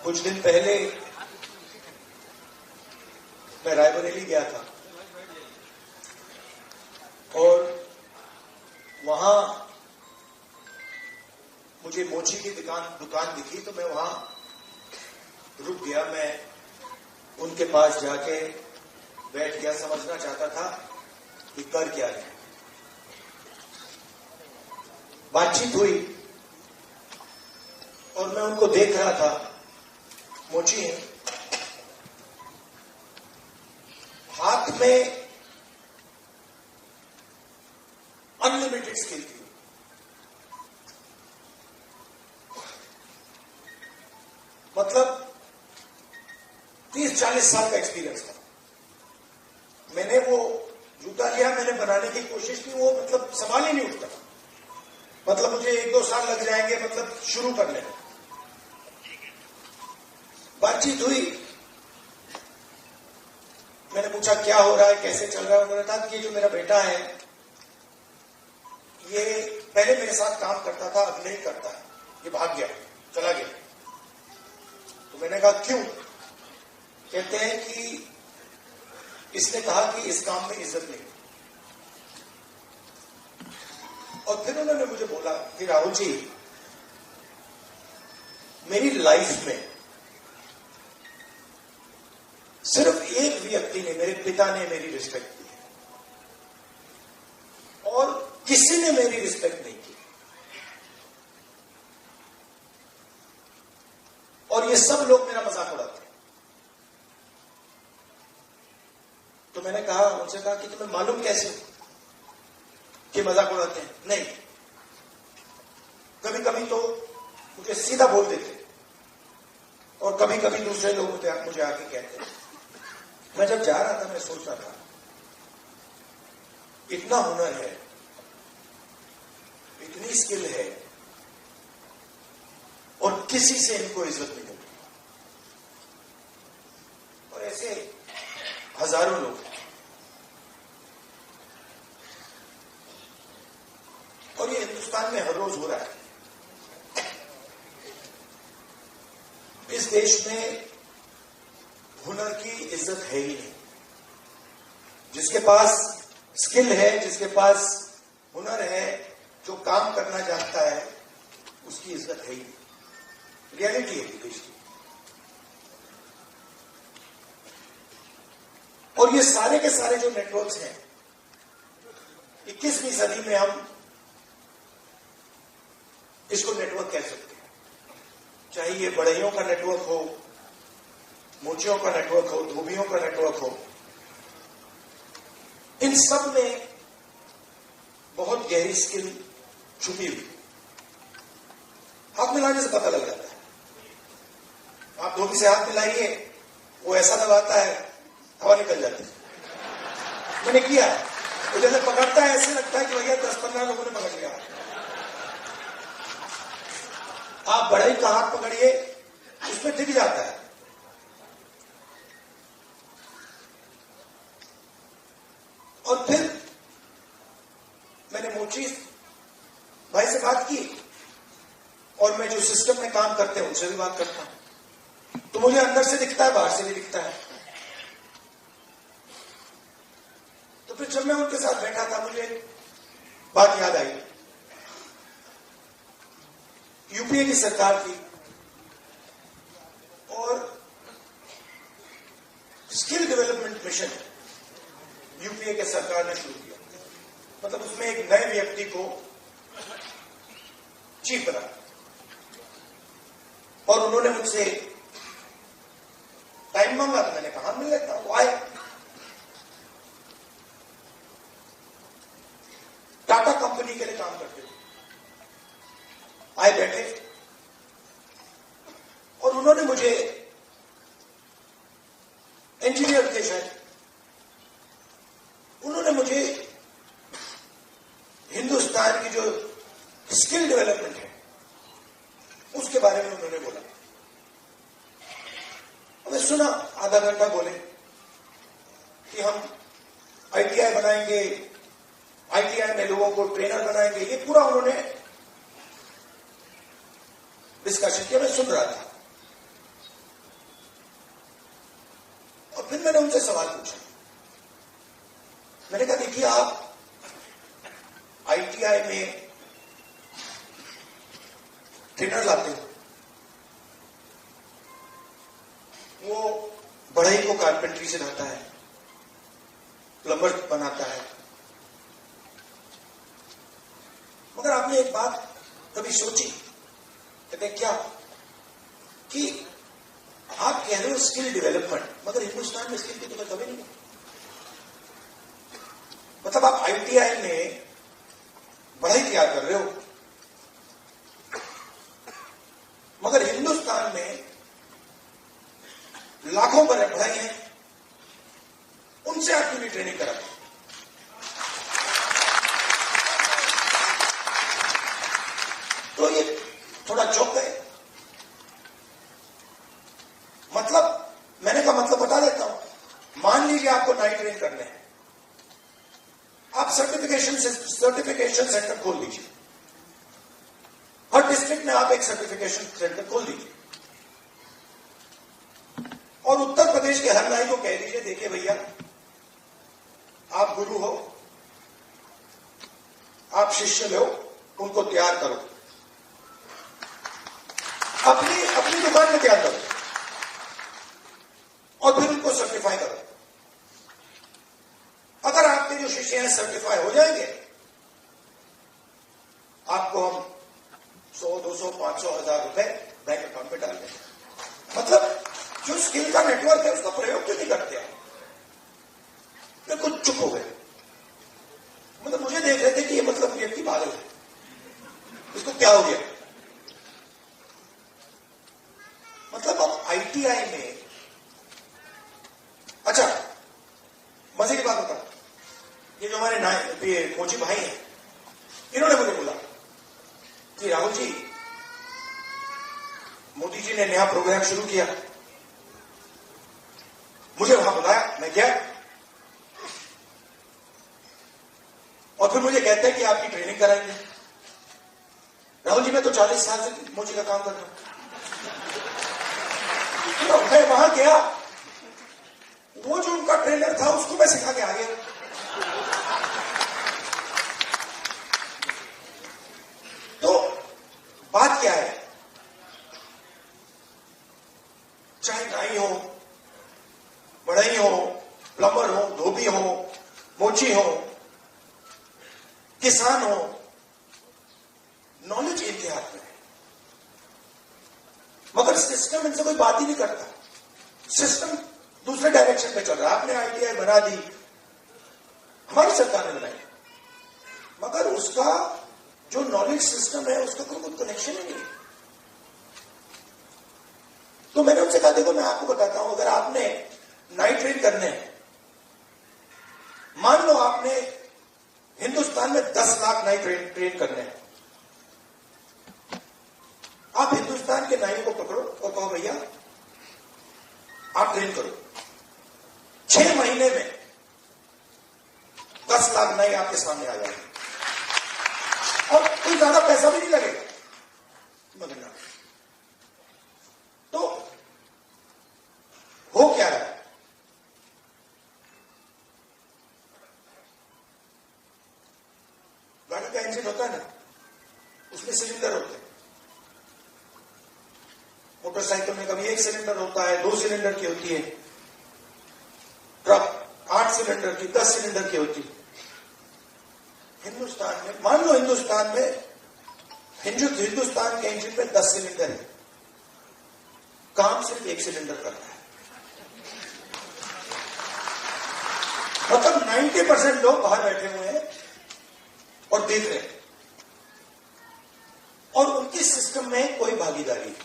कुछ दिन पहले मैं रायबरेली गया था और वहां मुझे मोची की दुकान दिखी तो मैं वहां रुक गया। मैं उनके पास जाके बैठ गया, समझना चाहता था कि कर क्या है। बातचीत हुई और मैं उनको देख रहा था। मोची है, हाथ में अनलिमिटेड स्किल थी। मतलब 30-40 साल का एक्सपीरियंस था। मैंने वो जूता लिया, मैंने बनाने की कोशिश की, वो मतलब संभाल ही नहीं उठता। मतलब मुझे 1-2 साल लग जाएंगे मतलब शुरू करने में। बातचीत हुई, मैंने पूछा क्या हो रहा है, कैसे चल रहा है। उन्होंने कहा कि जो मेरा बेटा है ये पहले मेरे साथ काम करता था, अब नहीं करता है, ये भाग गया, चला गया। तो मैंने कहा क्यों? कहते हैं कि इसने कहा कि इस काम में इज्जत नहीं। और फिर उन्होंने मुझे बोला कि राहुल जी, मेरी लाइफ में सिर्फ एक व्यक्ति ने, मेरे पिता ने मेरी रिस्पेक्ट की और किसी ने मेरी रिस्पेक्ट नहीं की। और ये सब लोग मेरा मजाक उड़ाते हैं। तो मैंने कहा, उनसे कहा कि तुम्हें मालूम कैसे कि मजाक उड़ाते हैं? नहीं, कभी कभी तो मुझे सीधा बोल देते और कभी कभी दूसरे लोग मुझे आके कहते हैं। मैं जब जा रहा था मैं सोच रहा था, इतना हुनर है, इतनी स्किल है और किसी से इनको इज्जत नहीं होती। और ऐसे हजारों लोग। और ये हिंदुस्तान में हर रोज हो रहा है। इस देश में हुनर की इज्जत है ही नहीं। जिसके पास स्किल है, जिसके पास हुनर है, जो काम करना जानता है, उसकी इज्जत है ही नहीं। रियलिटी है देश की। और ये सारे के सारे जो नेटवर्क्स हैं, 21वीं सदी में हम इसको नेटवर्क कह सकते हैं। चाहे ये बढ़इयों का नेटवर्क हो, मोचियों का नेटवर्क हो, धोबियों का नेटवर्क हो, इन सब में बहुत गहरी स्किल छुपी हुई। हाथ मिलाने से पता लग जाता है। आप धोबी से हाथ मिलाइए, वो ऐसा दबाता है, हवा निकल जाती है। मैंने किया, वो जैसे पकड़ता है ऐसे लगता है कि भैया 10-15 लोगों ने पकड़ लिया। आप बढ़ई का हाथ पकड़िए, उसमें दिख जाता है। और फिर मैंने मोची भाई से बात की और मैं जो सिस्टम में काम करते हैं उनसे भी बात करता हूं। तो मुझे अंदर से दिखता है, बाहर से भी दिखता है। तो फिर जब मैं उनके साथ बैठा था, मुझे बात याद आई। यूपीए की सरकार थी और स्किल डेवलपमेंट मिशन यूपीए के सरकार ने शुरू किया। मतलब उसमें एक नए व्यक्ति को चीफ बना और उन्होंने मुझसे टाइम मांगा। तो मैंने कहा मिल लेता हूं। आए, टाटा कंपनी के लिए काम करते थे। आए, बैठे और उन्होंने मुझे, इंजीनियर थे शायद, उन्होंने मुझे हिंदुस्तान की जो स्किल डेवलपमेंट है उसके बारे में उन्होंने बोला। हमें सुना, आधा घंटा बोले कि हम आईटीआई बनाएंगे, आईटीआई में लोगों को ट्रेनर बनाएंगे। ये पूरा उन्होंने डिस्कशन किया, मैं सुन रहा था। फिर मैंने उनसे सवाल पूछा। मैंने कहा देखिए, आप आईटीआई में ट्रेनर लाते हो, वो बढ़ई को कारपेंट्री सिखाता है, प्लम्बर बनाता है, मगर आपने एक बात कभी सोची? कहते क्या? कि आप कह रहे हो स्किल डेवलपमेंट, मगर हिंदुस्तान में स्किल की तो कभी नहीं। मतलब आप आईटीआई में बढ़ई तैयार कर रहे हो, मगर हिंदुस्तान में लाखों बढ़ई हैं, उनसे आप क्यों नहीं ट्रेनिंग कराते? तो ये थोड़ा चौंक गए। मतलब मैंने कहा मतलब बता देता हूं। मान लीजिए आपको नाइट ट्रेन करने हैं, आप सर्टिफिकेशन सेंटर खोल दीजिए। हर डिस्ट्रिक्ट में आप एक सर्टिफिकेशन सेंटर खोल दीजिए और उत्तर प्रदेश के हर नाई को कह दीजिए, देखिए भैया, आप गुरु हो, आप शिष्य लो, उनको तैयार करो, अपनी दुकान में तैयार करो और फिर उनको सर्टिफाई करो। अगर आपके जो शिष्य हैं सर्टिफाई हो जाएंगे, आपको हम 100, 200, 500, 1000 रुपए बैंक अकाउंट में डाल देंगे। मतलब जो स्किल का नेटवर्क है उसका प्रयोग क्यों नहीं करते आप? मैं कुछ चुप हो गए। मतलब मुझे देख रहे थे कि ये मतलब व्यक्ति पागल है, इसको क्या हो गया? मतलब अब आईटीआई में, अच्छा मजे की बात होता, ये जो हमारे कोची भाई हैं, इन्होंने मुझे बोला कि राहुल जी, मोदी जी ने नया प्रोग्राम शुरू किया, मुझे वहां बुलाया, मैं गया और फिर मुझे कहते हैं कि आपकी ट्रेनिंग कराएंगे। राहुल जी, मैं तो 40 साल से मोची का काम कर रहा हूं। तो मैं वहां गया, वो जो उनका ट्रेनर था उसको मैं सिखा के आ गया। तो बात क्या है, चाहे नाई हो, बढ़ई हो, प्लम्बर हो, धोबी हो, मोची हो, किसान हो, नॉलेज इनके हाथ में है, मगर सिस्टम इनसे कोई बात ही नहीं करता। सिस्टम दूसरे डायरेक्शन में चल रहा है। आपने आईटीआई बना दी, हमारी सरकार ने बनाई, मगर उसका जो नॉलेज सिस्टम है उसका कोई कनेक्शन ही नहीं है। तो मैंने उनसे कहा, देखो मैं आपको बताता हूं, अगर आपने नाइट ट्रेन करने हैं, मान लो आपने हिंदुस्तान में 10 लाख नाइट ट्रेन करने हैं, आप हिंदुस्तान के नाई को पकड़ो और कहो भैया आप ट्रेन करो, 6 महीने में 10 लाख नाई आपके सामने आ जाएंगे और कोई ज्यादा पैसा भी नहीं लगेगा। मगर तो हो क्या रहा है, गाड़ी का इंजन होता है ना, उसमें सिलेंडर होते हैं। मोटरसाइकिल में कभी 1 सिलेंडर होता है, 2 सिलेंडर की होती है, ट्रक 8 सिलेंडर की, 10 सिलेंडर की होती है। हिंदुस्तान में मान लो हिंदुस्तान के इंजन में 10 सिलेंडर है, काम सिर्फ 1 सिलेंडर करता है। मतलब 90% लोग बाहर बैठे हुए हैं और देख रहे हैं और उनकी सिस्टम में कोई भागीदारी नहीं।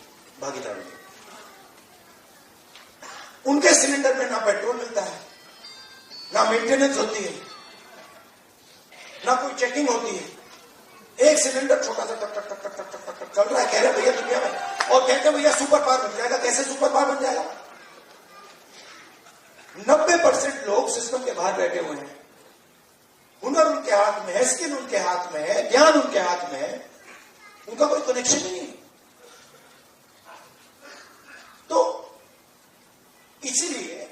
उनके सिलेंडर में ना पेट्रोल मिलता है, ना मेंटेनेंस होती है, ना कोई चेकिंग होती है। एक सिलेंडर छोटा सा टक टक टक टक टक टक टक चल रहा है, कह रहे भैया दुनिया में, और कहते हैं भैया सुपर पावर बन जाएगा। कैसे सुपर पावर बन जाएगा? 90% लोग सिस्टम के बाहर बैठे हुए हैं, हुनर उनके हाथ में है, स्किल उनके हाथ में है, ज्ञान उनके हाथ में है, उनका कोई कनेक्शन ही नहीं। तो इसीलिए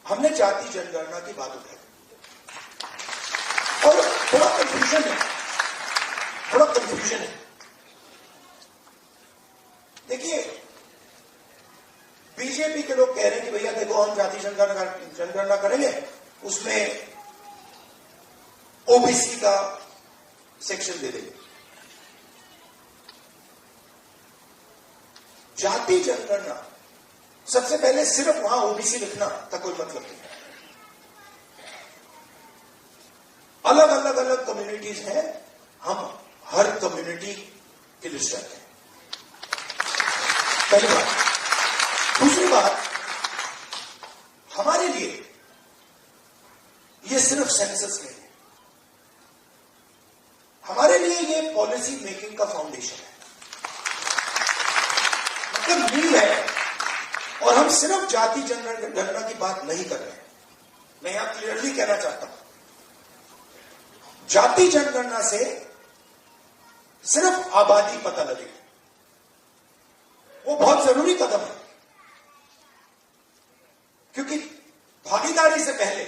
हमने जाति जनगणना की बात उठाई और थोड़ा कंफ्यूजन है। देखिए, बीजेपी के लोग कह रहे हैं कि भैया देखो, हम जाति जनगणना करेंगे, उसमें ओबीसी का सेक्शन दे देंगे। जाति जनगणना, सबसे पहले सिर्फ वहां ओबीसी लिखना का कोई मतलब नहीं। अलग कम्युनिटीज हैं, हम हर कम्युनिटी की लिस्ट चाहते हैं, पहली बात। दूसरी बात, हमारे लिए यह सिर्फ सेंसस नहीं है, हमारे लिए यह पॉलिसी मेकिंग का फाउंडेशन है, मतलब नींव है। और हम सिर्फ जाति जनगणना की बात नहीं कर रहे हैं। मैं यहां क्लियरली कहना चाहता हूं, जाति जनगणना से सिर्फ आबादी पता लगेगी, वो बहुत जरूरी कदम है, क्योंकि भागीदारी से पहले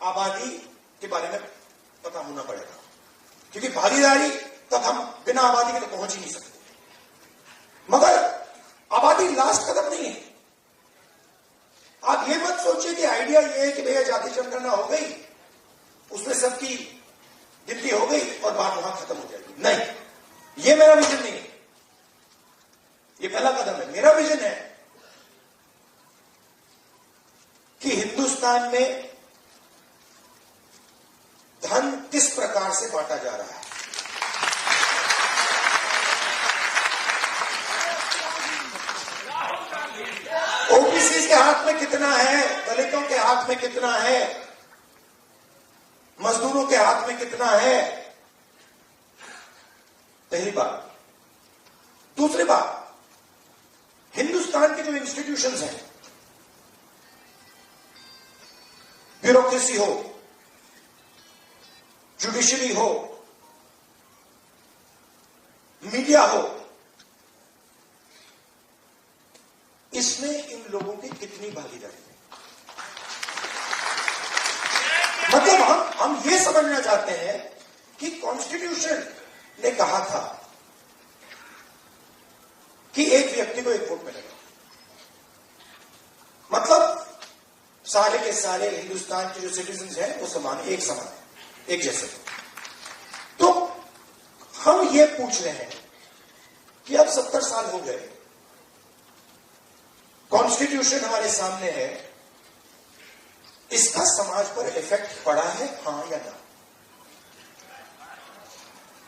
आबादी के बारे में पता होना पड़ेगा, क्योंकि भागीदारी तक हम बिना आबादी के तो पहुंच ही नहीं सकते। मगर आबादी लास्ट कदम नहीं है। आप ये मत सोचिए कि आइडिया ये है कि भैया जाति जनगणना हो गई, उसमें सबकी गिनती हो गई और बात वहां खत्म हो जाएगी। नहीं, ये मेरा विजन नहीं है, ये पहला कदम है। मेरा विजन है कि हिंदुस्तान में धन किस प्रकार से बांटा जा रहा है। ओबीसी के हाथ में कितना है, दलितों के हाथ में कितना है, मजदूरों के हाथ में कितना है, पहली बात। दूसरी बात, हिंदुस्तान के जो इंस्टीट्यूशंस हैं, ब्यूरोक्रेसी हो, जुडिशरी हो, मीडिया हो, इसमें इन लोगों की कितनी भागीदारी है। मतलब हम ये समझना चाहते हैं कि कॉन्स्टिट्यूशन ने कहा था कि एक व्यक्ति को एक वोट मिलेगा, मतलब सारे के सारे हिंदुस्तान के जो सिटीजन्स हैं वो समान, एक समान है, एक जैसे। तो हम ये पूछ रहे हैं कि अब 70 साल हो गए, कॉन्स्टिट्यूशन हमारे सामने है, इसका समाज पर इफेक्ट पड़ा है, हां या ना,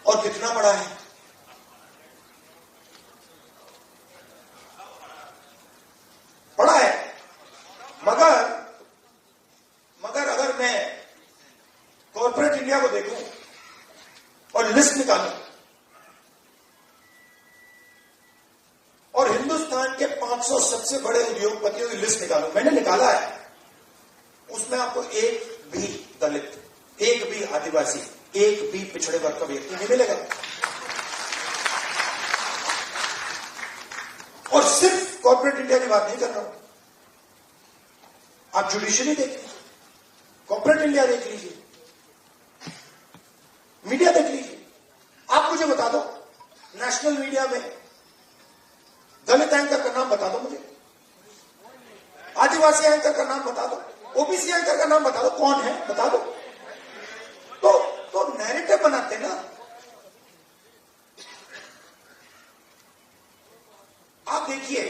और कितना पड़ा है? पड़ा है। मगर अगर मैं कॉर्पोरेट इंडिया को देखूं और लिस्ट निकालूं और हिंदुस्तान के 500 सबसे बड़े उद्योगपतियों की लिस्ट निकालूं, मैंने निकाला है, उसमें आपको एक भी दलित, एक भी आदिवासी, एक भी पिछड़े वर्ग का व्यक्ति नहीं मिलेगा। और सिर्फ कॉर्पोरेट इंडिया की बात नहीं कर रहा हूं, आप जुडिशरी देख लीजिए, कॉर्पोरेट इंडिया देख लीजिए, मीडिया देख लीजिए। आप मुझे बता दो, नेशनल मीडिया में दलित एंकर का नाम बता दो मुझे, आदिवासी एंकर का नाम बता दो, ओबीसी एंकर का नाम बता दो, कौन है बता दो। तो नैरेटिव बनाते ना। आप देखिए,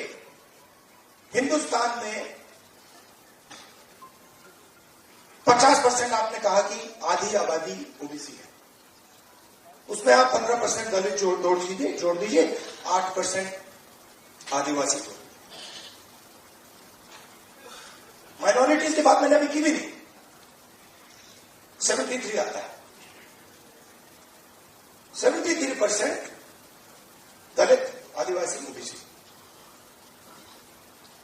हिंदुस्तान में 50% आपने कहा कि आधी आबादी ओबीसी है, उसमें आप 15% दलित जोड़ दीजिए, 8% आदिवासी को। माइनॉरिटीज की बात मैंने अभी की भी नहीं, 73 आता है, 73% दलित, आदिवासी, ओबीसी।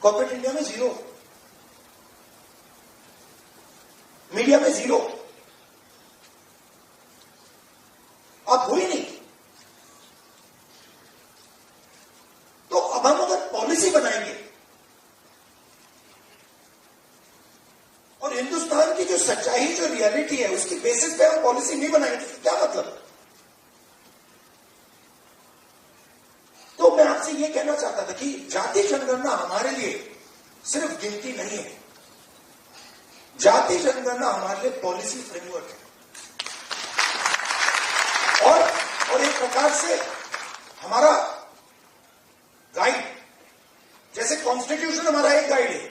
कॉर्पोरेट इंडिया में 0, मीडिया में 0। अब हुई नहीं। तो अब हम अगर पॉलिसी बनाएंगे सच्चाई, जो रियलिटी है, उसकी बेसिस पे हम पॉलिसी नहीं बनाएंगे क्या मतलब? तो मैं आपसे यह कहना चाहता था कि जाति जनगणना हमारे लिए सिर्फ गिनती नहीं है, जाति जनगणना हमारे लिए पॉलिसी फ्रेमवर्क है और एक प्रकार से हमारा गाइड, जैसे कॉन्स्टिट्यूशन हमारा एक गाइड है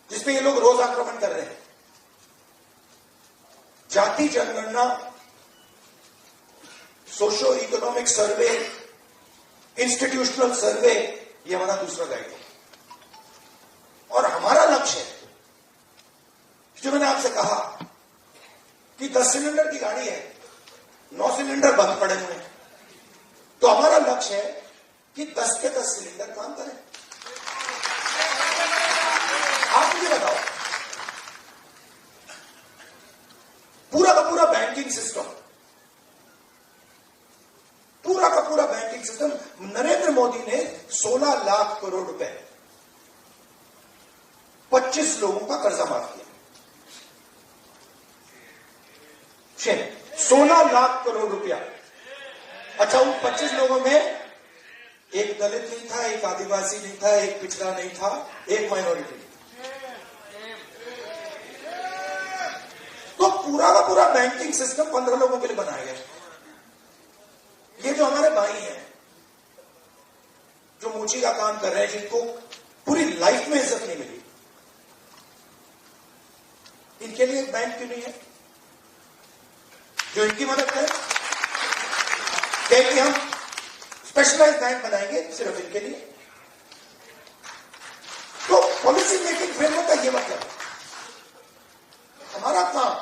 जिसपे ये लोग रोज आक्रमण कर रहे हैं, जाति जनगणना, सोशो इकोनॉमिक सर्वे, इंस्टीट्यूशनल सर्वे, ये हमारा दूसरा गाइड है। और हमारा लक्ष्य है, जो मैंने आपसे कहा कि 10 सिलेंडर की गाड़ी है, 9 सिलेंडर बंद पड़े हुए हैं, तो हमारा लक्ष्य है कि 10 के 10 सिलेंडर काम करें। आप मुझे बताओ, पूरा का पूरा बैंकिंग सिस्टम, पूरा का पूरा बैंकिंग सिस्टम, नरेंद्र मोदी ने 16 लाख करोड़ रुपए 25 लोगों का कर्जा माफ किया। 16 लाख करोड़ रुपया। अच्छा, उन 25 लोगों में एक दलित नहीं था, एक आदिवासी नहीं था, एक पिछड़ा नहीं था, एक माइनॉरिटी नहीं था। तो पूरा का पूरा बैंकिंग सिस्टम 15 लोगों के लिए बनाया गया। ये जो हमारे भाई हैं, जो मूची का काम कर रहे हैं, जिनको पूरी लाइफ में इज्जत नहीं मिली, इनके लिए एक बैंक क्यों नहीं है जो इनकी मदद करे? कि हम स्पेशलाइज्ड बैंक बनाएंगे सिर्फ इनके लिए। तो पॉलिसी मेकिंग फ्रेमवर्क का ये मतलब है, हमारा काम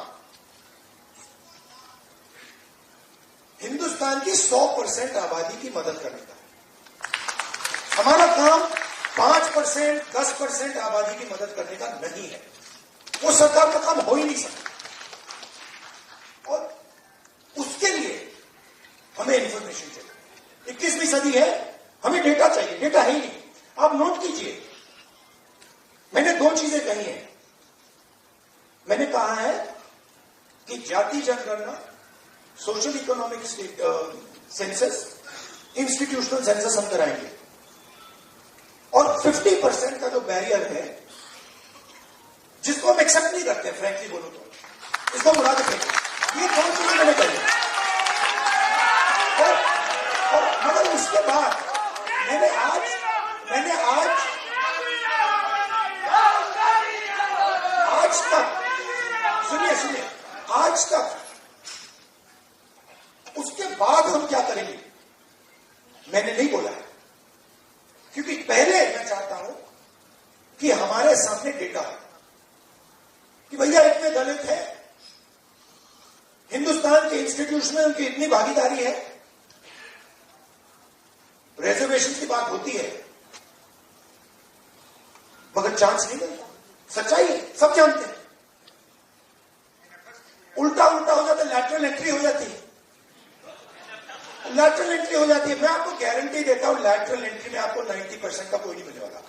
हिंदुस्तान की 100% आबादी की मदद करने का है। हमारा काम 5%, 10% आबादी की मदद करने का नहीं है। वो सरकार का काम हो ही नहीं सकता। और उसके लिए हमें इंफॉर्मेशन चाहिए। 21वीं सदी है, हमें डेटा चाहिए। डेटा है ही नहीं। आप नोट कीजिए, मैंने 2 चीजें कही हैं। मैंने कहा है कि जाति जनगणना, social economic census, institutional census हम कराएंगे, और 50% का जो बैरियर है, जिसको हम एक्सेप्ट नहीं करते, फ्रैंकली बोलो तो इसको बुरा देखेंगे। ये 2 चीजें मैंने कही। और मगर उसके बाद मैंने आज तक, सुनिए, आज तक उसके बाद हम क्या करेंगे मैंने नहीं बोला है, क्योंकि पहले मैं चाहता हूं कि हमारे सामने डेटा है कि भैया इतने दलित है, हिंदुस्तान के इंस्टीट्यूशन में उनकी इतनी भागीदारी है, रिजर्वेशन की बात होती है, मगर चांस नहीं मिलता। सच्चाई है, सब जानते हैं। उल्टा हो जाता है, लैटरल एंट्री हो जाती है। लैटरल एंट्री हो जाती है। मैं आपको गारंटी देता हूं, लैटरल एंट्री में आपको 90% का कोई नहीं मिलने वाला।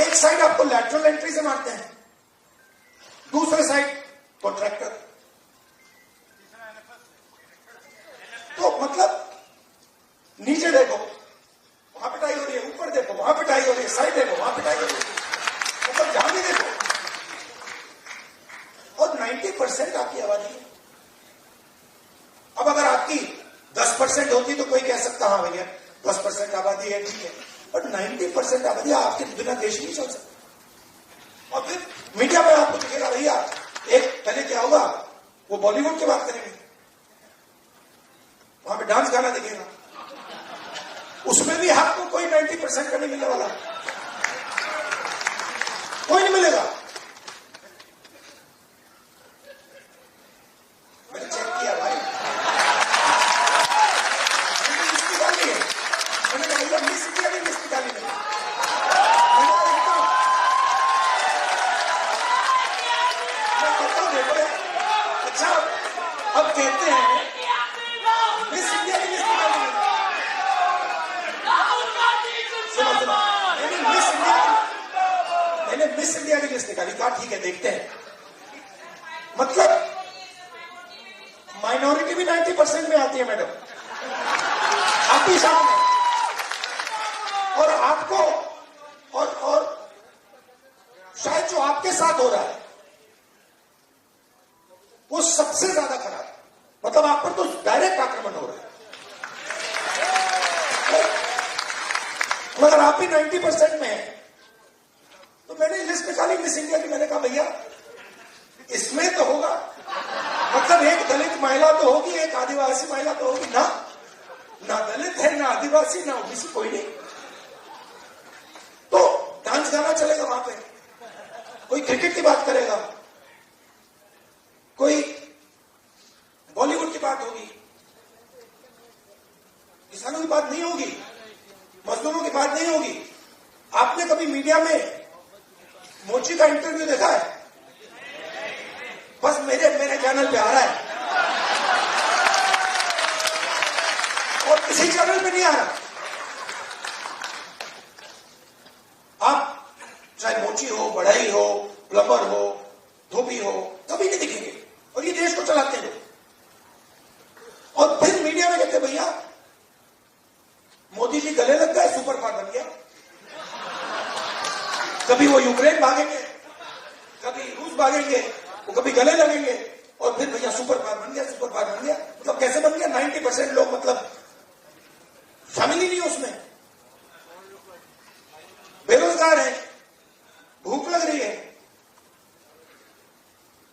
एक साइड आपको लैटरल एंट्री से मारते हैं, दूसरे साइड कॉन्ट्रैक्टर। तो मतलब नीचे देखो वहां पिटाई हो रही है, ऊपर देखो वहां पिटाई हो रही है, साइड देखो वहां पिटाई हो रही है, मतलब जहां भी देखो। और 90% आपकी आबादी है। अब अगर आपकी 10% होती तो कोई कह सकता हाँ भैया 10% आबादी है, ठीक है, बट 90% आबादी आपके बिना देश नहीं चल सकता। और फिर मीडिया में आपको दिखेगा भैया, एक पहले क्या होगा, वो बॉलीवुड की बात करेंगे, वहां पे डांस गाना दिखेगा, उसमें भी आपको कोई 90% का नहीं मिलने वाला, कोई नहीं मिलेगा। मैंने चेक किया भाई, मैंने लिस्ट निकाली है, मैंने कहा भैया मिस इंडिया की लिस्ट निकाली नहीं, अच्छा अब कहते हैं मिस इंडिया की लिस्ट निकाली नहीं। मैंने मिस इंडिया की लिस्ट निकाली, कहा ठीक है देखते हैं। मतलब माइनॉरिटी भी 90% में आती है मैडम, आपके साथ में। और आपको और शायद जो आपके साथ हो रहा है वो सबसे ज्यादा खराब है। मतलब आप पर तो डायरेक्ट आक्रमण हो रहा है, मगर आप भी 90% में हैं। तो मैंने लिस्ट निकाली मिस इंडिया की, मैंने कहा भैया इसमें तो होगा, मतलब एक दलित महिला तो होगी, एक आदिवासी महिला तो होगी ना। ना दलित है, ना आदिवासी, ना ओबीसी, कोई नहीं। तो डांस गाना चलेगा वहां पे, कोई क्रिकेट की बात करेगा, कोई बॉलीवुड की बात होगी, किसानों की बात नहीं होगी, मजदूरों की बात नहीं होगी। आपने कभी मीडिया में मोची का इंटरव्यू देखा है? बस मेरे चैनल पे आ रहा है और किसी चैनल पे नहीं आ रहा। आप चाहे मोची हो, बढ़ई हो, प्लम्बर हो, धोबी हो, कभी नहीं दिखेंगे। और ये देश को चलाते हैं। और फिर मीडिया में कहते भैया मोदी जी गले लग गए, सुपर पावर बन गया। कभी वो यूक्रेन भागेंगे, कभी रूस भागेंगे, वो कभी गले लगेंगे और फिर भैया सुपर पावर बन गया, सुपर पावर बन गया। मतलब कैसे बन गया? 90% लोग मतलब शामिल ही नहीं उसमें, बेरोजगार है, भूख लग रही है।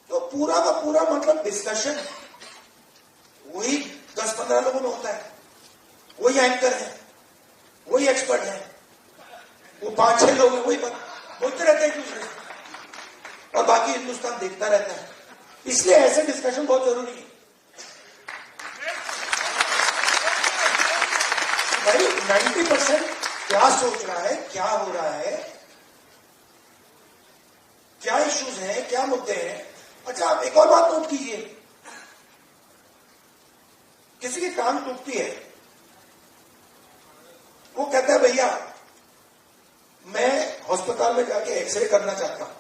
तो पूरा का पूरा मतलब डिस्कशन वही 10-15 लोगों में होता है, वही एंकर है, वही एक्सपर्ट है, वो 5-6 लोग हैं, वही बोलते रहते हैं एक दूसरे से, और बाकी हिंदुस्तान देखता रहता है। इसलिए ऐसे डिस्कशन बहुत जरूरी है भाई। 90% क्या सोच रहा है, क्या हो रहा है, क्या इश्यूज हैं, क्या मुद्दे हैं। अच्छा, आप एक और बात नोट कीजिए, किसी की टांग टूटती है, वो कहता है भैया मैं अस्पताल में जाके एक्सरे करना चाहता हूं।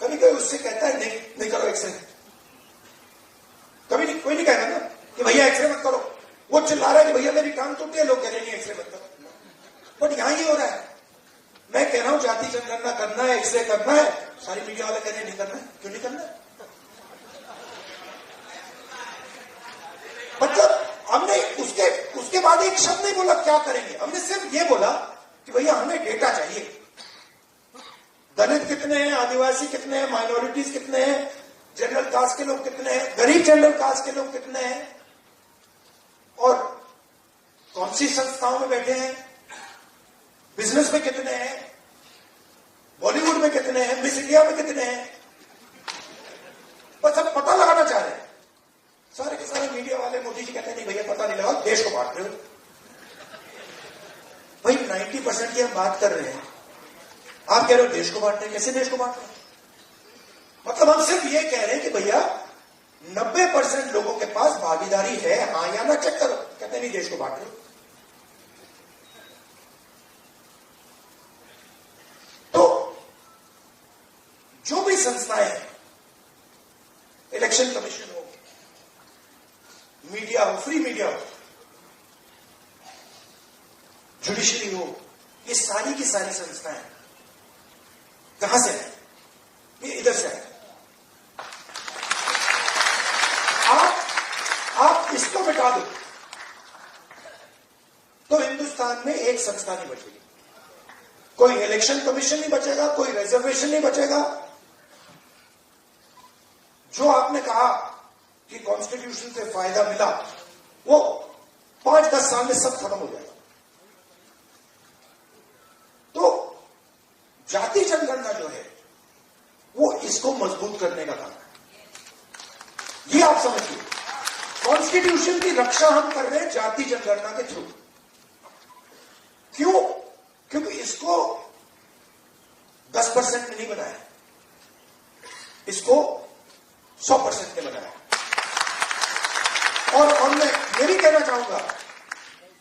कभी कोई उससे कहता है नहीं करो एक्सरे, कभी नहीं, कोई नहीं कहेगा ना कि भैया एक्सरे मत करो। वो चिल्ला रहा है कि भैया मेरी टांग टूटी है, लोग कह रहे नहीं एक्सरे मत करो। बट यहां ये हो रहा है, मैं कह रहा हूं जाति जनगणना करना है, एक्सरे करना है, सारी मीडिया वाले कह रहे नहीं करना है। क्यों नहीं करना है? मतलब हमने उसके बाद एक शब्द नहीं बोला क्या करेंगे, हमने सिर्फ ये बोला कि भैया हमें डेटा चाहिए। दलित कितने हैं, आदिवासी कितने हैं, माइनॉरिटीज कितने हैं, जनरल कास्ट के लोग कितने हैं, गरीब जनरल कास्ट के लोग कितने हैं, और कौन सी संस्थाओं में बैठे हैं, बिजनेस में कितने हैं, बॉलीवुड में कितने हैं, मिस इंडिया में कितने हैं। बस हम पता लगाना चाह रहे हैं। सारे के सारे मीडिया वाले मोदी जी कहते हैं नहीं भैया पता नहीं लगा, देश को बांट रहे हो। भाई 90% की हम बात कर रहे हैं, आप कह रहे हो देश को बांट रहे हैं। कैसे देश को बांट रहे हैं? मतलब हम सिर्फ ये कह रहे हैं कि भैया 90% लोगों के पास भागीदारी है, हाँ या ना चेक करो। कहते नहीं देश को बांट रहे हो। तो जो भी संस्थाएं, इलेक्शन कमीशन हो, मीडिया हो, फ्री मीडिया हो, जुडिशरी हो, ये सारी की सारी संस्थाएं कहां से है? ये इधर से है। आप इसको मिटा दो तो हिंदुस्तान में एक संस्था नहीं बचेगी। कोई इलेक्शन कमीशन नहीं बचेगा, कोई रिजर्वेशन नहीं बचेगा। जो आपने कहा कि कॉन्स्टिट्यूशन से फायदा मिला, वो 5-10 साल में सब खत्म हो जाएगा। तो जाति जनगणना जो है वो इसको मजबूत करने का काम है। ये आप समझिए, कॉन्स्टिट्यूशन की रक्षा हम कर रहे हैं जाति जनगणना के थ्रू। क्यों? क्योंकि इसको 10% में नहीं बनाया, इसको 100% में बनाया। और मैं ये भी कहना चाहूंगा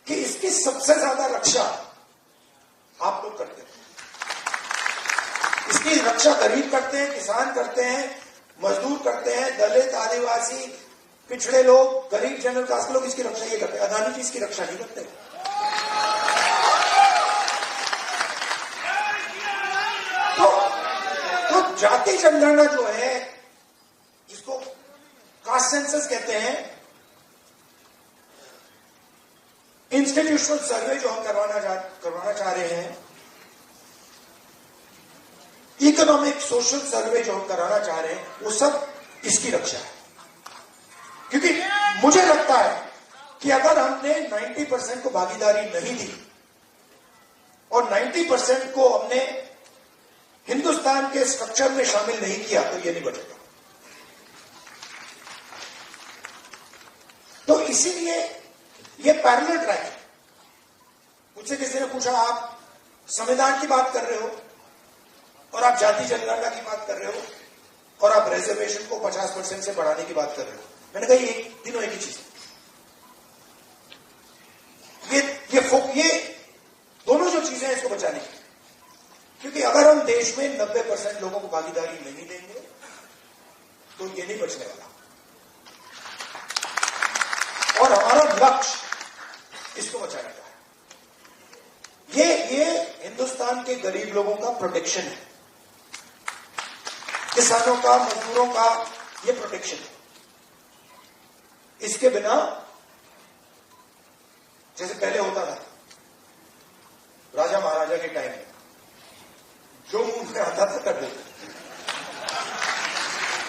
कि इसकी सबसे ज्यादा रक्षा आप लोग करते हैं। इसकी रक्षा गरीब करते हैं, किसान करते हैं, मजदूर करते हैं, दलित, आदिवासी, पिछड़े लोग, गरीब, जनरल कास्ट के लोग इसकी रक्षा ये करते हैं। अदानी जी इसकी रक्षा नहीं करते। तो जाति जनगणना जो है, जिसको कास्ट सेंसस कहते हैं, इंस्टीट्यूशनल सर्वे जो हम करवाना चाह रहे हैं, इकोनॉमिक सोशल सर्वे जो हम कराना चाह रहे हैं, वो सब इसकी रक्षा है। क्योंकि मुझे लगता है कि अगर हमने 90% को भागीदारी नहीं दी और 90% को हमने हिंदुस्तान के स्ट्रक्चर में शामिल नहीं किया, तो ये नहीं बचेगा। तो इसीलिए ये पैरेलल ट्रैक है। मुझसे किसी ने पूछा, आप संविधान की बात कर रहे हो और आप जाति जनगणना की बात कर रहे हो और आप रिजर्वेशन को 50% से बढ़ाने की बात कर रहे हो। मैंने कहा ये तीनों एक ही चीज है। ये दोनों जो चीजें हैं इसको बचाने की, क्योंकि अगर हम देश में 90% लोगों को भागीदारी नहीं देंगे तो ये नहीं बचने वाला। और हमारा लक्ष्य इसको बचाने का है। ये हिंदुस्तान के गरीब लोगों का प्रोटेक्शन है, किसानों का, मजदूरों का ये प्रोटेक्शन है। इसके बिना जैसे पहले होता था राजा महाराजा के टाइम में, जो मुंह में आता था कर देते।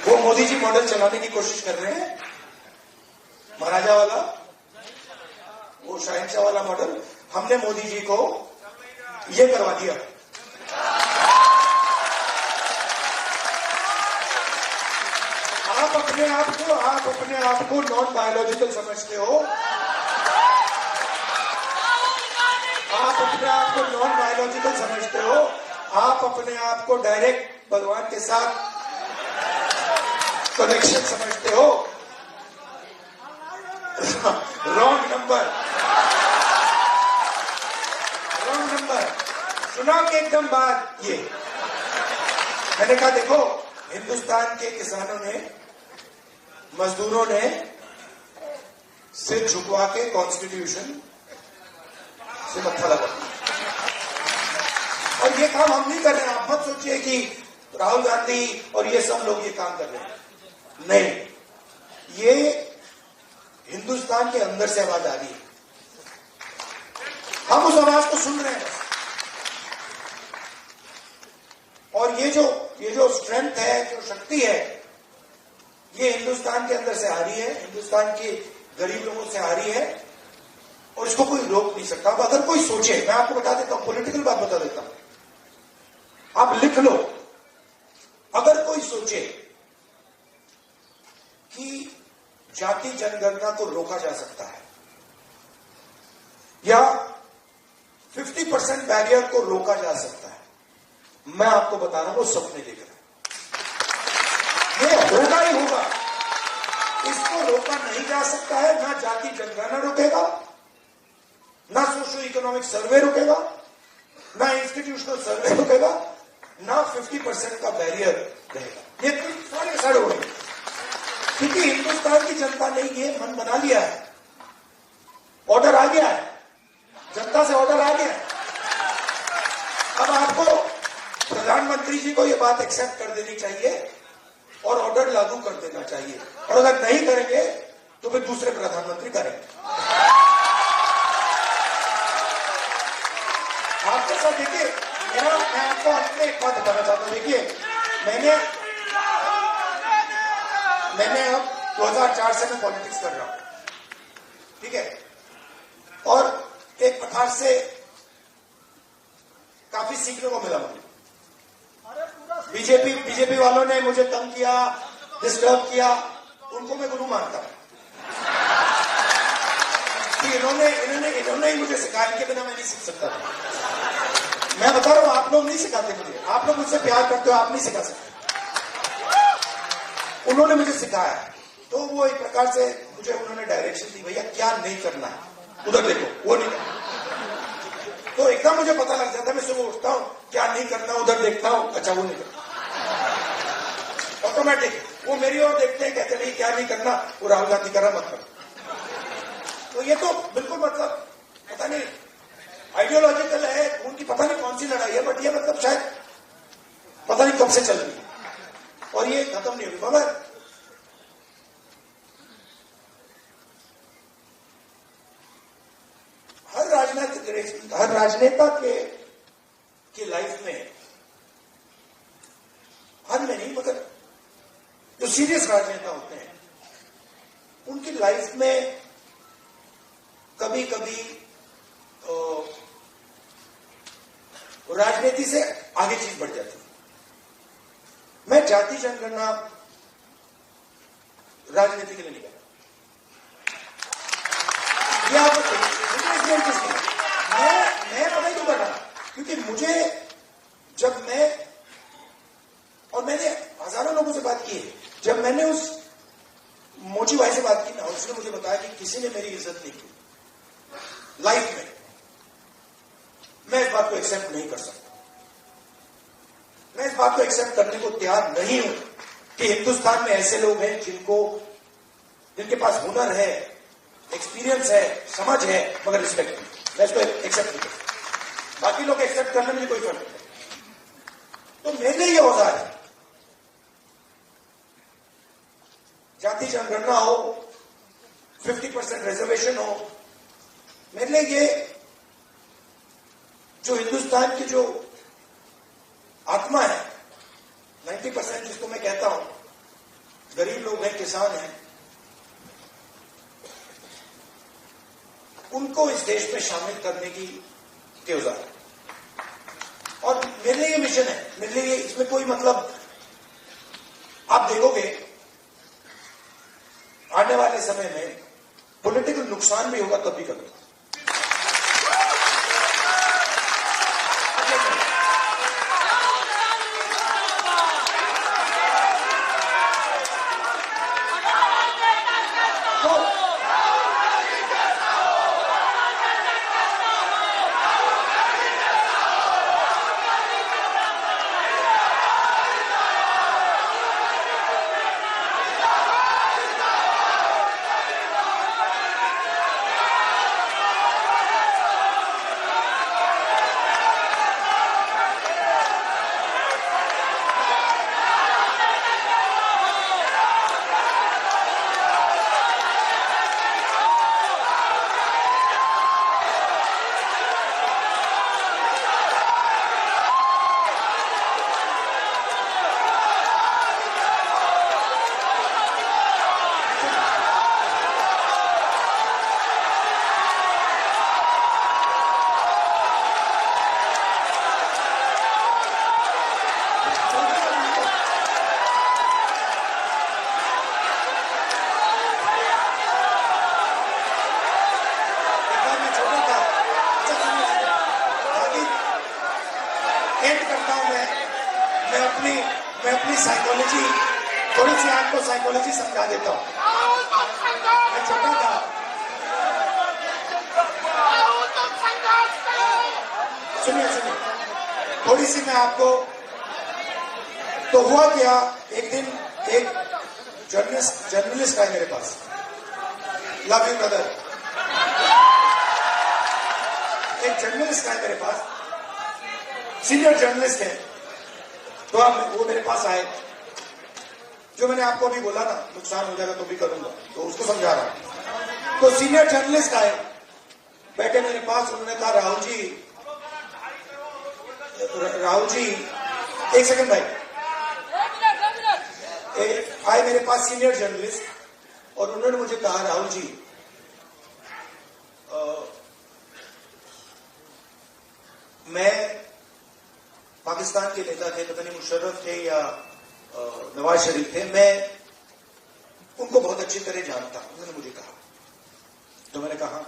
वो मोदी जी मॉडल चलाने की कोशिश कर रहे हैं, महाराजा वाला, वो शहंशाह वाला मॉडल। हमने मोदी जी को ये करवा दिया। आप अपने आप को नॉन बायोलॉजिकल समझते हो, आप अपने आप को नॉन बायोलॉजिकल समझते हो, आप अपने आप को डायरेक्ट भगवान के साथ कनेक्शन समझते हो। Wrong number. चुनाव के एकदम बाद ये मैंने कहा, देखो हिंदुस्तान के किसानों ने, मजदूरों ने सिर झुकवा के कॉन्स्टिट्यूशन से मत्था लगा। और ये काम हम नहीं कर रहे हैं। आप मत सोचिए कि राहुल गांधी और ये सब लोग ये काम कर रहे हैं, नहीं। ये हिंदुस्तान के अंदर से आवाज आ रही है, हम उस आवाज को सुन रहे हैं। और ये जो स्ट्रेंथ है, जो शक्ति है, ये हिंदुस्तान के अंदर से आ रही है, हिंदुस्तान के गरीब लोगों से आ रही है, और इसको कोई रोक नहीं सकता। अब अगर कोई सोचे, मैं आपको बता देता हूं, पॉलिटिकल बात बता देता हूं, आप लिख लो। अगर कोई सोचे कि जाति जनगणना को रोका जा सकता है या 50% बैरियर को रोका जा सकता है, मैं आपको बता रहा हूं, वो सपने देख रहे हैं। ये होगा ही होगा, इसको रोका नहीं जा सकता है। ना जाति जनगणना रुकेगा, ना सोशो इकोनॉमिक सर्वे रुकेगा, ना इंस्टीट्यूशनल सर्वे रुकेगा, ना 50% का बैरियर रहेगा। ये तो सारे सड़ हो गए, क्योंकि हिंदुस्तान की जनता ने ये मन बना लिया है। ऑर्डर आ गया है, जनता से ऑर्डर आ गया है। अब आपको प्रधानमंत्री जी को ये बात एक्सेप्ट कर देनी चाहिए और ऑर्डर लागू कर देना चाहिए, और अगर नहीं करेंगे तो फिर दूसरे प्रधानमंत्री करेंगे। आपके साथ देखिए, मैं आपको अपने एक बात बताना चाहता हूं। देखिए, मैंने अब 2004 से मैं पॉलिटिक्स कर रहा हूं, ठीक है, और एक प्रकार से काफी सीखने को मिला मुझे। बीजेपी वालों ने मुझे तंग किया, डिस्टर्ब किया, उनको मैं गुरु मानता हूं कि इन्होंने ही मुझे सिखाया, इनके बिना मैं नहीं सीख सकता था। मैं बता रहा हूं, आप लोग नहीं सिखाते मुझे, आप लोग मुझसे प्यार करते हो, आप नहीं सिखा सकते। उन्होंने मुझे सिखाया, तो वो एक प्रकार से मुझे उन्होंने डायरेक्शन दी, भैया क्या नहीं करना है, उधर देखो, वो नहीं करना। तो एकदम मुझे पता लग जाता है, मैं सुबह उठता हूं, क्या नहीं करना, उधर देखता हूं, अच्छा वो नहीं करना। ऑटोमेटिक वो मेरी ओर देखते हैं, कहते नहीं क्या नहीं करना, वो राहुल गांधी कर रहा, मत करो। तो ये तो बिल्कुल मतलब पता नहीं आइडियोलॉजिकल है, उनकी पता नहीं कौन सी लड़ाई है, बट ये मतलब शायद पता नहीं कब से चल रही है और ये खत्म नहीं होगी। बाबा हर राजनेता के लाइफ में, हर में नहीं मगर जो सीरियस राजनेता होते हैं उनकी लाइफ में कभी कभी राजनीति से आगे चीज बढ़ जाती है। मैं जाति जनगणना राजनीति के लिए नहीं करता, ये आप मुझे इंटरेस्ट नहीं। मैं पता ही क्यों कर रहा, क्योंकि मुझे जब मैंने हजारों लोगों से बात की है, जब मैंने उस मोची भाई से बात की ना, उसने मुझे बताया कि किसी ने मेरी इज्जत नहीं की लाइफ में, मैं इस बात को एक्सेप्ट नहीं कर सकता। मैं इस बात को एक्सेप्ट करने को तैयार नहीं हूं कि हिंदुस्तान में ऐसे लोग हैं जिनके पास हुनर है, एक्सपीरियंस है, समझ है, मगर रिस्पेक्ट नहीं। मैं इसको एक्सेप्ट नहीं करता। बाकी लोग एक्सेप्ट करने में कोई फर्क नहीं। तो मेरे लिए ये औजार है, जाति जनगणना हो, 50% रिजर्वेशन हो, मेरे लिए ये जो हिंदुस्तान की जो आत्मा है, 90% जिसको मैं कहता हूं, गरीब लोग हैं, किसान हैं, उनको इस देश में शामिल करने की औजार है। और मेरे लिए ये मिशन है, मेरे लिए इसमें कोई मतलब, आप देखोगे आने वाले समय में पॉलिटिकल नुकसान भी होगा तब भी करूंगा। मैं अपनी साइकोलॉजी, थोड़ी सी आपको साइकोलॉजी समझा देता हूं। मैं छोटा था, सुनिए थोड़ी सी मैं आपको, तो हुआ क्या, एक दिन एक जर्नलिस्ट आए मेरे पास, लव यू ब्रदर, एक जर्नलिस्ट आए मेरे पास, सीनियर जर्नलिस्ट है, तो वो मेरे पास आए, जो मैंने आपको अभी बोला ना, नुकसान हो जाएगा तो भी करूंगा, तो उसको समझा रहा हूं। तो सीनियर जर्नलिस्ट आए, बैठे मेरे पास, उन्होंने कहा राहुल जी, एक सेकंड भाई, आए मेरे पास सीनियर जर्नलिस्ट और उन्होंने मुझे कहा राहुल जी, मैं पाकिस्तान के नेता थे, पता नहीं मुशर्रफ थे या नवाज शरीफ थे, मैं उनको बहुत अच्छी तरह जानता हूं, उन्होंने मुझे कहा। तो मैंने कहा,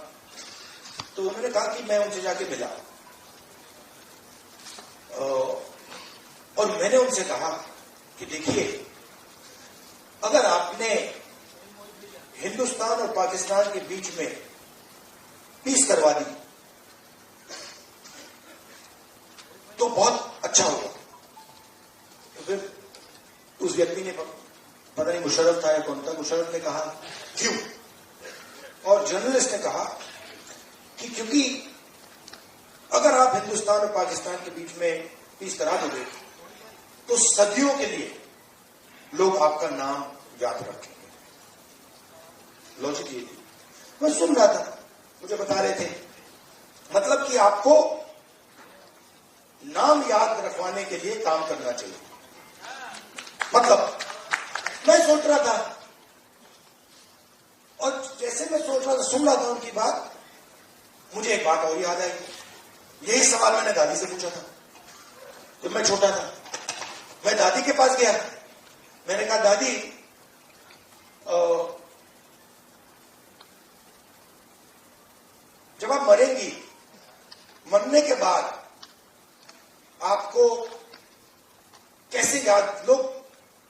तो उन्होंने कहा कि मैं उनसे जाके मिला और मैंने उनसे कहा कि देखिए, अगर आपने हिंदुस्तान और पाकिस्तान के बीच में पीस करवा दी तो बहुत अच्छा होगा। तो फिर उस व्यक्ति ने मुशर्रफ था या कौन था, मुशर्रफ ने कहा क्यों, और जर्नलिस्ट ने कहा कि क्योंकि अगर आप हिंदुस्तान और पाकिस्तान के बीच में पीस करा दोगे तो सदियों के लिए लोग आपका नाम याद रखेंगे। लॉजिक ये थी। मैं सुन रहा था, मुझे बता रहे थे मतलब कि आपको नाम याद रखवाने के लिए काम करना चाहिए। मतलब मैं सोच रहा था, और जैसे मैं सोच रहा था, सुन रहा था उनकी बात, मुझे एक बात और याद आई। यही सवाल मैंने दादी से पूछा था जब मैं छोटा था। मैं दादी के पास गया, मैंने कहा दादी जब आप मरेंगी, मरने के बाद आपको लोग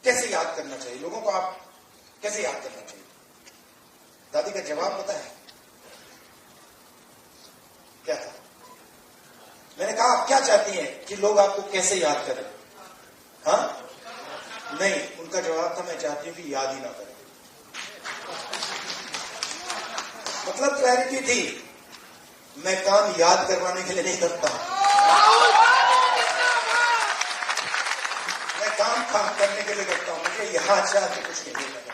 कैसे याद करना चाहिए, लोगों को आप कैसे याद करना चाहिए? दादी का जवाब पता है क्या था? मैंने कहा आप क्या चाहती हैं कि लोग आपको कैसे याद करें? हाँ, नहीं, उनका जवाब था मैं चाहती हूं कि याद ही ना करें। मतलब क्लैरिटी थी, मैं काम याद करवाने के लिए नहीं करता, मैं काम करने के लिए करता हूं। मुझे याद के कुछ नहीं करना।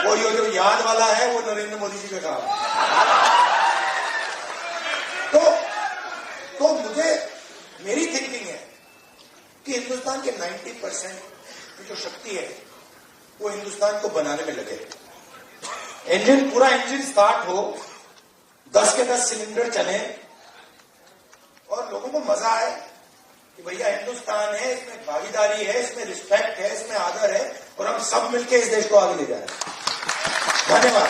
वो जो याद वाला है वो नरेंद्र मोदी जी का काम है। तो मुझे, मेरी थिंकिंग है कि हिंदुस्तान के 90% की जो शक्ति है वो हिंदुस्तान को बनाने में लगे। पूरा इंजन स्टार्ट हो, 10 के 10 सिलेंडर चले और लोगों को मजा आए कि भैया हिंदुस्तान है, इसमें भागीदारी है, इसमें रिस्पेक्ट है, इसमें आदर है, और हम सब मिलकर इस देश को आगे ले जा रहे हैं। धन्यवाद।